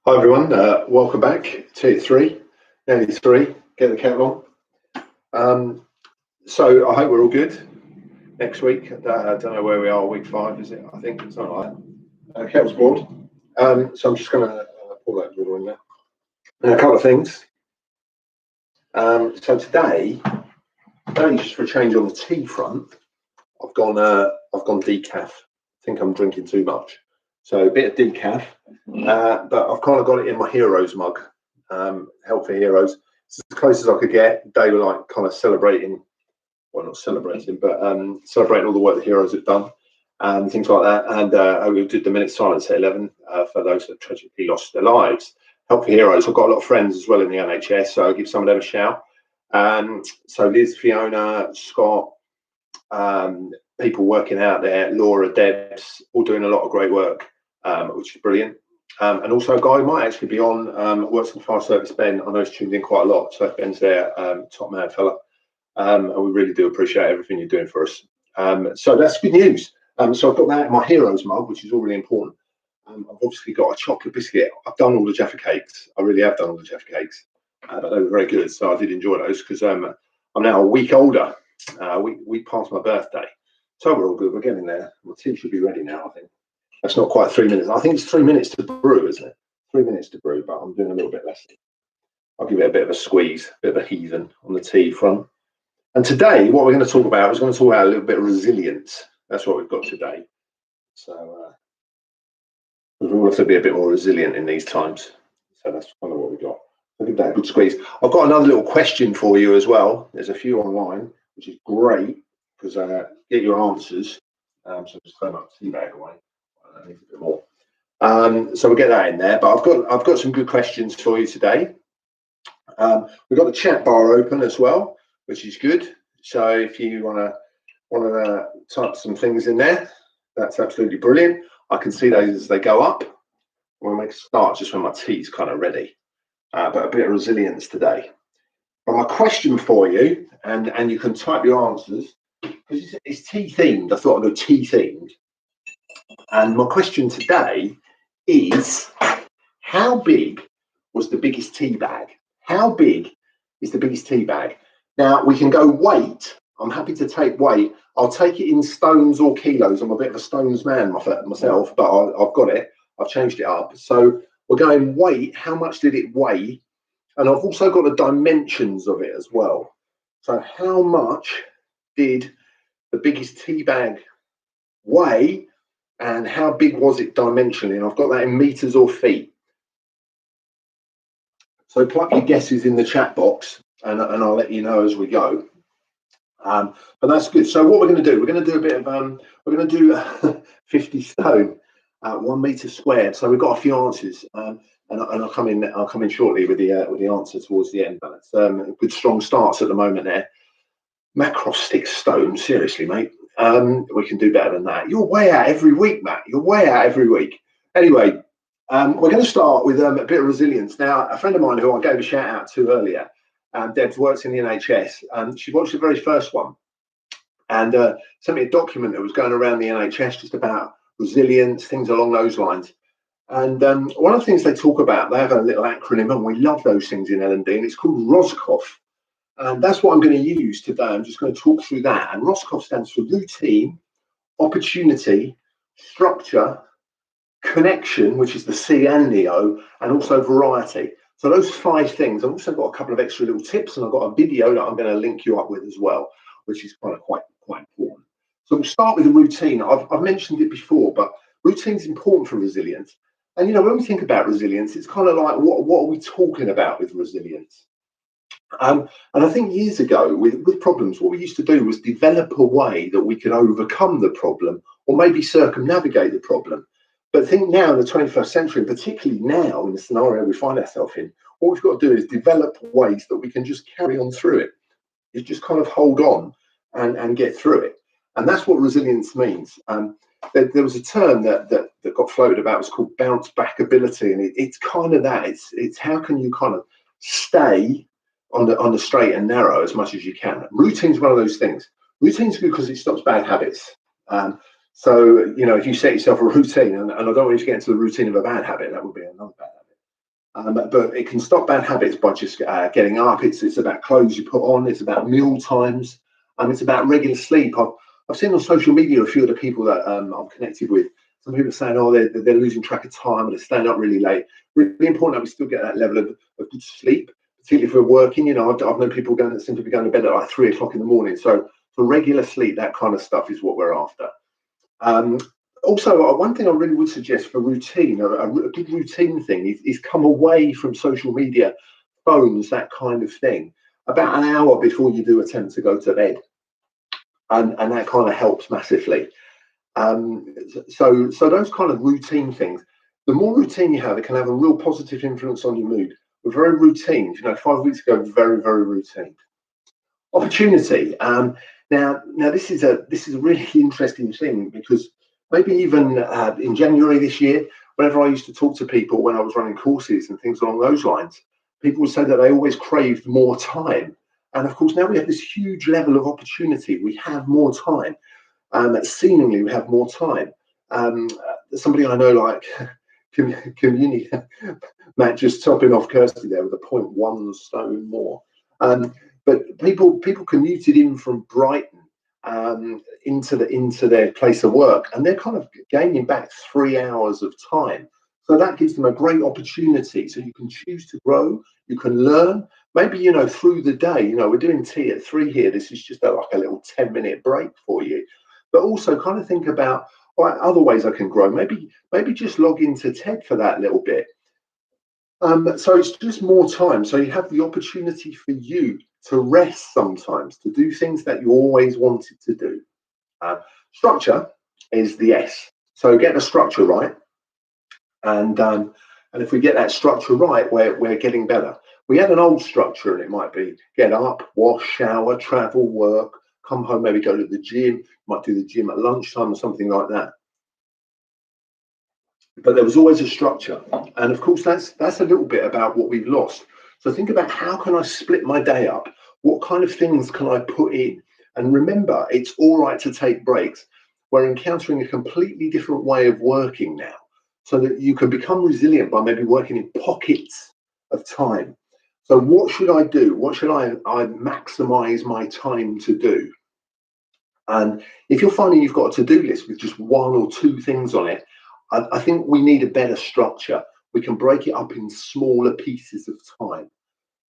Hi everyone, welcome back to 3, nearly 3, get the count on. So I hope we're all good next week. I don't know where we are, week 5 is it? I think it's not like that. Kettle's board. So I'm just going to pull that little in there. And a couple of things. So today, only just for a change on the tea front, I've gone decaf. I think I'm drinking too much. So a bit of decaf, but I've kind of got it in my Heroes mug. Help for Heroes. It's as close as I could get. They were like kind of celebrating, well, not celebrating, but celebrating all the work the Heroes have done and things like that. And we did the minute silence at 11 for those that tragically lost their lives. Help for Heroes. I've got a lot of friends as well in the NHS, so I'll give some of them a shout. So Liz, Fiona, Scott, people working out there, Laura, Debs, all doing a lot of great work, which is brilliant. And also a guy who might actually be on, works in fire service, Ben. I know he's tuned in quite a lot, so Ben's there, top man fella. And we really do appreciate everything you're doing for us. So that's good news. So I've got that in my Heroes mug, which is all really important. I've obviously got a chocolate biscuit. I've done all the Jaffa cakes. I really have done all the Jaffa cakes. But they were very good, so I did enjoy those because I'm now a week older, week past my birthday. So we're all good. We're getting there. My tea should be ready now, I think. That's not quite 3 minutes. I think it's 3 minutes to brew, isn't it? 3 minutes to brew, but I'm doing a little bit less. I'll give it a bit of a squeeze, a bit of a heathen on the tea front. And today, what we're going to talk about is going to talk about a little bit of resilience. That's what we've got today. So we all have to be a bit more resilient in these times. So that's kind of what we've got. I'll give that a good squeeze. I've got another little question for you as well. There's a few online, which is great because get your answers. So just throw my tea bag away. I need a bit more. So we'll get that in there. But I've got some good questions for you today. We've got the chat bar open as well, which is good. So if you want to type some things in there, that's absolutely brilliant. I can see those as they go up. We'll make a start just when my tea's kind of ready. But a bit of resilience today. But my question for you, and you can type your answers, because it's tea themed. I thought I'd go tea themed. And my question today is, how big was the biggest tea bag? How big is the biggest tea bag? Now, we can go weight. I'm happy to take weight. I'll take it in stones or kilos. I'm a bit of a stones man myself, but I've got it. I've changed it up. So we're going weight. How much did it weigh? And I've also got the dimensions of it as well. So how much did the biggest tea bag weigh? And how big was it dimensionally? And I've got that in meters or feet. So pluck your guesses in the chat box, and I'll let you know as we go. But that's good. So what we're going to do, we're going to do a bit of we're going to do 50 stone, 1 meter squared. So we've got a few answers, and I'll come in shortly with the answer towards the end. But it's good strong starts at the moment there. Macross 6 stone, seriously, mate. We can do better than that. You're way out every week, Matt. You're way out every week. Anyway, we're going to start with a bit of resilience. Now, a friend of mine who I gave a shout out to earlier, Debs, works in the NHS. She watched the very first one and sent me a document that was going around the NHS just about resilience, things along those lines. And one of the things they talk about, they have a little acronym, and we love those things in L&D, and it's called ROSCOF. And that's what I'm going to use today. I'm just going to talk through that. And ROSCOF stands for routine, opportunity, structure, connection, which is the C and the O, and also variety. So those 5 things. I've also got a couple of extra little tips, and I've got a video that I'm going to link you up with as well, which is kind of quite important. So we'll start with the routine. I've mentioned it before, but routine is important for resilience. And when we think about resilience, it's kind of like what are we talking about with resilience? And I think years ago with problems, what we used to do was develop a way that we could overcome the problem or maybe circumnavigate the problem. But I think now in the 21st century, and particularly now in the scenario we find ourselves in, what we've got to do is develop ways that we can just carry on through it. It's just kind of hold on and get through it. And that's what resilience means. There was a term that got floated about. It's called bounce back ability. And it's kind of that. It's how can you kind of stay on the straight and narrow as much as you can. Routine's one of those things. Routine's good because it stops bad habits. So if you set yourself a routine, and I don't want you to get into the routine of a bad habit, that would be another bad habit. But it can stop bad habits by just getting up. It's about clothes you put on. It's about meal times. It's about regular sleep. I've seen on social media a few of the people that I'm connected with. Some people are saying, oh, they're losing track of time and they're staying up really late. Really important that we still get that level of good sleep, particularly if we're working. You know, I've known people that seem to be going to bed at like 3 o'clock in the morning. So for regular sleep, that kind of stuff is what we're after. Also, one thing I really would suggest for routine, a good routine thing, is come away from social media, phones, that kind of thing, about an hour before you do attempt to go to bed. And that kind of helps massively. So those kind of routine things, the more routine you have, it can have a real positive influence on your mood. We're very routine. You know, 5 weeks ago, very, very routine. Opportunity. Now this is a really interesting thing, because maybe even in January this year, whenever I used to talk to people when I was running courses and things along those lines, people would say that they always craved more time. And of course, now we have this huge level of opportunity. We have more time. Seemingly, we have more time. Somebody I know, like community, Matt, just topping off Kirsty there with a 0.1 stone more. But people commuted in from Brighton into their place of work, and they're kind of gaining back 3 hours of time. So that gives them a great opportunity. So you can choose to grow, you can learn. Maybe, you know, through the day, you know, we're doing tea at 3 here. This is just like a little 10-minute break for you. But also kind of think about, all right, other ways I can grow. Maybe just log into TED for that little bit. So it's just more time. So you have the opportunity for you to rest sometimes, to do things that you always wanted to do. Structure is the S. So get the structure right. And if we get that structure right, we're getting better. We had an old structure, and it might be get up, wash, shower, travel, work, come home, maybe go to the gym, might do the gym at lunchtime or something like that. But there was always a structure. And of course, that's a little bit about what we've lost. So think about, how can I split my day up? What kind of things can I put in? And remember, it's all right to take breaks. We're encountering a completely different way of working now, so that you can become resilient by maybe working in pockets of time. So what should I do? What should I maximize my time to do? And if you're finding you've got a to-do list with just 1 or 2 things on it, I think we need a better structure. We can break it up in smaller pieces of time.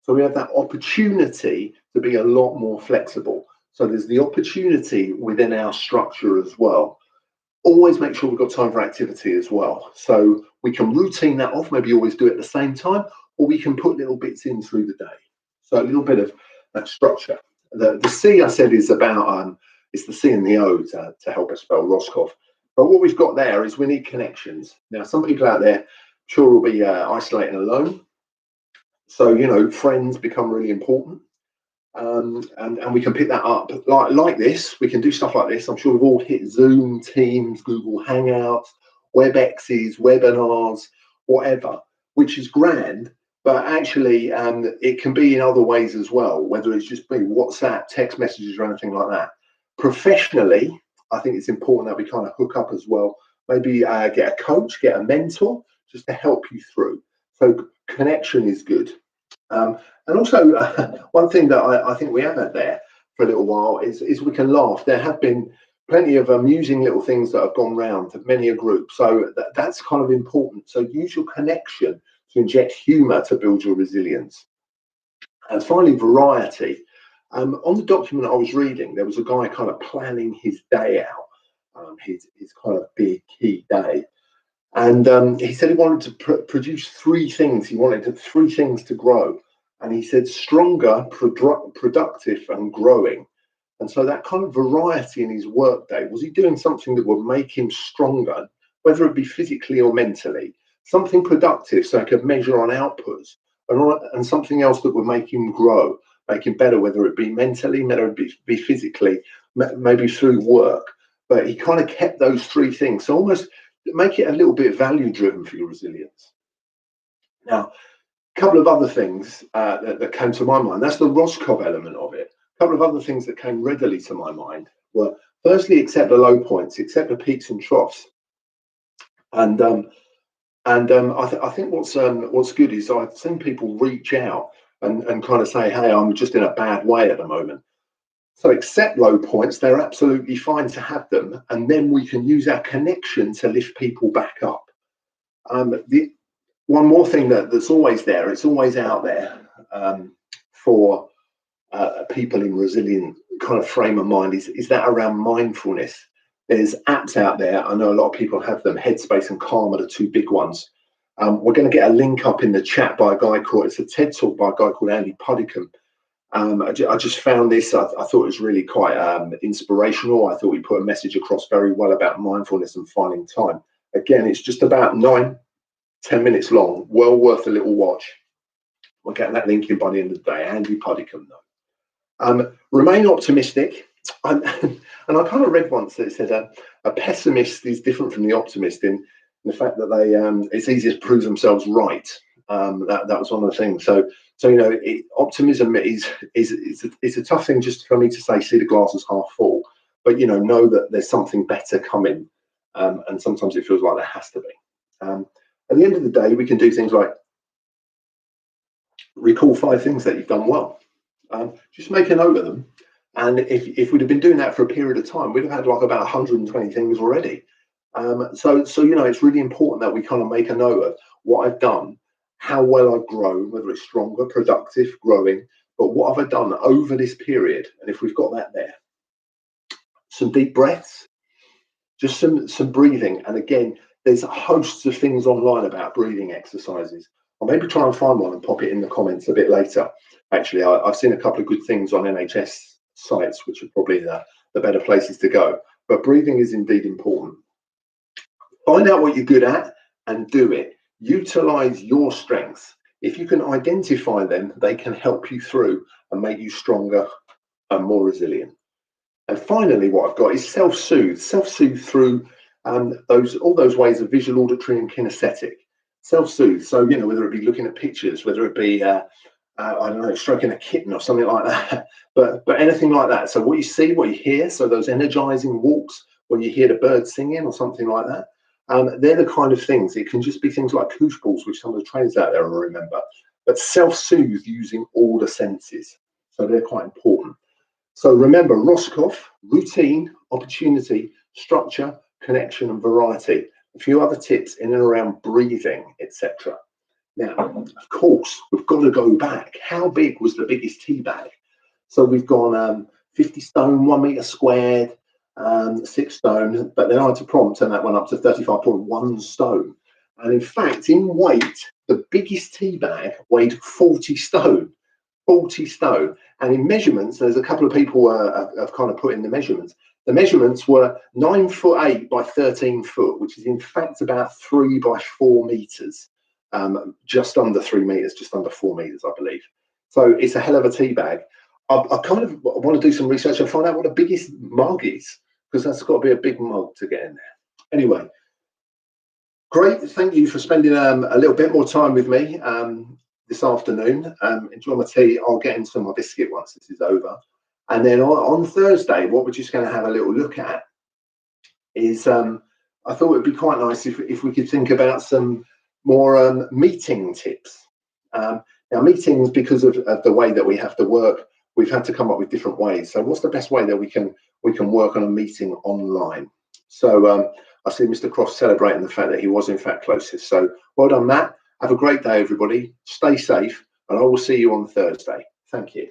So we have that opportunity to be a lot more flexible. So there's the opportunity within our structure as well. Always make sure we've got time for activity as well. So we can routine that off, maybe always do it at the same time, or we can put little bits in through the day. So a little bit of that structure. The C, I said, is about, it's the C and the O to help us spell Roscoff. But what we've got there is we need connections. Now, some people out there, sure, will be isolating alone. So, you know, friends become really important. And we can pick that up like this. We can do stuff like this. I'm sure we've all hit Zoom, Teams, Google Hangouts, WebExes, webinars, whatever, which is grand. But actually, it can be in other ways as well, whether it's just being WhatsApp, text messages, or anything like that. Professionally, I think it's important that we kind of hook up as well. Maybe get a coach, get a mentor, just to help you through. So connection is good. And also, one thing that I think we have had there for a little while is we can laugh. There have been plenty of amusing little things that have gone round to many a group. So that's kind of important. So use your connection to inject humour to build your resilience. And finally, variety. On the document I was reading, there was a guy kind of planning his day out, his kind of big key day. And he said he wanted to produce 3 things. He wanted 3 things to grow. And he said stronger, productive, and growing. And so that kind of variety in his workday, was he doing something that would make him stronger, whether it be physically or mentally? Something productive so he could measure on outputs, and something else that would make him grow, make him better, whether it be mentally, whether it be physically, maybe through work. But he kind of kept those 3 things. So almost make it a little bit value driven for your resilience. Now, a couple of other things that came to my mind. That's the Roscoff element of it. A couple of other things that came readily to my mind were, firstly, accept the low points, accept the peaks and troughs. And And I think what's good is I've seen people reach out and kind of say, hey, I'm just in a bad way at the moment. So accept low points, they're absolutely fine to have them, and then we can use our connection to lift people back up. The one more thing that's always there, it's always out there for people in resilient kind of frame of mind is that around mindfulness. There's apps out there. I know a lot of people have them. Headspace and Calm are the two big ones. We're going to get a link up in the chat by a guy called, it's a TED talk by a guy called Andy Puddicombe. I just found this, I thought it was really quite inspirational. I thought he put a message across very well about mindfulness and finding time. Again, it's just about 9-10 minutes long, well worth a little watch. We'll get that link in by the end of the day. Andy Puddicombe, though. Remain optimistic. And I kind of read once that it said a pessimist is different from the optimist in the fact that they it's easier to prove themselves right. That was one of the things. So you know, optimism is a tough thing just for me to say. See the glass as half full, but you know that there's something better coming, and sometimes it feels like there has to be. At the end of the day, we can do things like recall 5 things that you've done well. Just make a note of them. And if we'd have been doing that for a period of time, we'd have had like about 120 things already. So you know, it's really important that we kind of make a note of what I've done, how well I've grown, whether it's stronger, productive, growing, but what have I done over this period? And if we've got that there, some deep breaths, just some breathing. And again, there's hosts of things online about breathing exercises. I'll maybe try and find one and pop it in the comments a bit later. Actually, I've seen a couple of good things on NHS sites, which are probably the better places to go. But breathing is indeed important. Find out what you're good at and do it. Utilize your strengths. If you can identify them, they can help you through and make you stronger and more resilient. And finally, what I've got is self-soothe. Self-soothe through all those ways of visual, auditory, and kinesthetic. Self-soothe. So, you know, whether it be looking at pictures, whether it be I don't know, stroking a kitten or something like that, but anything like that. So what you see, what you hear, so those energizing walks when you hear the birds singing or something like that, they're the kind of things. It can just be things like koosh balls, which some of the trainers out there will remember, but self-soothe using all the senses. So they're quite important. So remember, Roscoff: routine, opportunity, structure, connection, and variety. A few other tips in and around breathing, etc. Now, of course, we've got to go back. How big was the biggest tea bag? So we've gone 50 stone, 1 meter squared, 6 stone, but then I had to prompt and that went up to 35.1 stone. And in fact, in weight, the biggest tea bag weighed 40 stone. 40 stone. And in measurements, there's a couple of people have kind of put in the measurements. The measurements were 9'8" by 13 foot, which is in fact about 3 by 4 meters. Just under 3 meters, just under 4 meters, I believe. So it's a hell of a tea bag. I kind of want to do some research and find out what the biggest mug is, because that's got to be a big mug to get in there. Anyway, great. Thank you for spending a little bit more time with me this afternoon. Enjoy my tea. I'll get into my biscuit once this is over. And then on Thursday, what we're just going to have a little look at is I thought it would be quite nice if we could think about some more meeting tips. Now, meetings, because of the way that we have to work, we've had to come up with different ways. So what's the best way that we can work on a meeting online? So I see Mr. Croft celebrating the fact that he was in fact closest. So well done, Matt. Have a great day, everybody. Stay safe, and I will see you on Thursday. Thank you.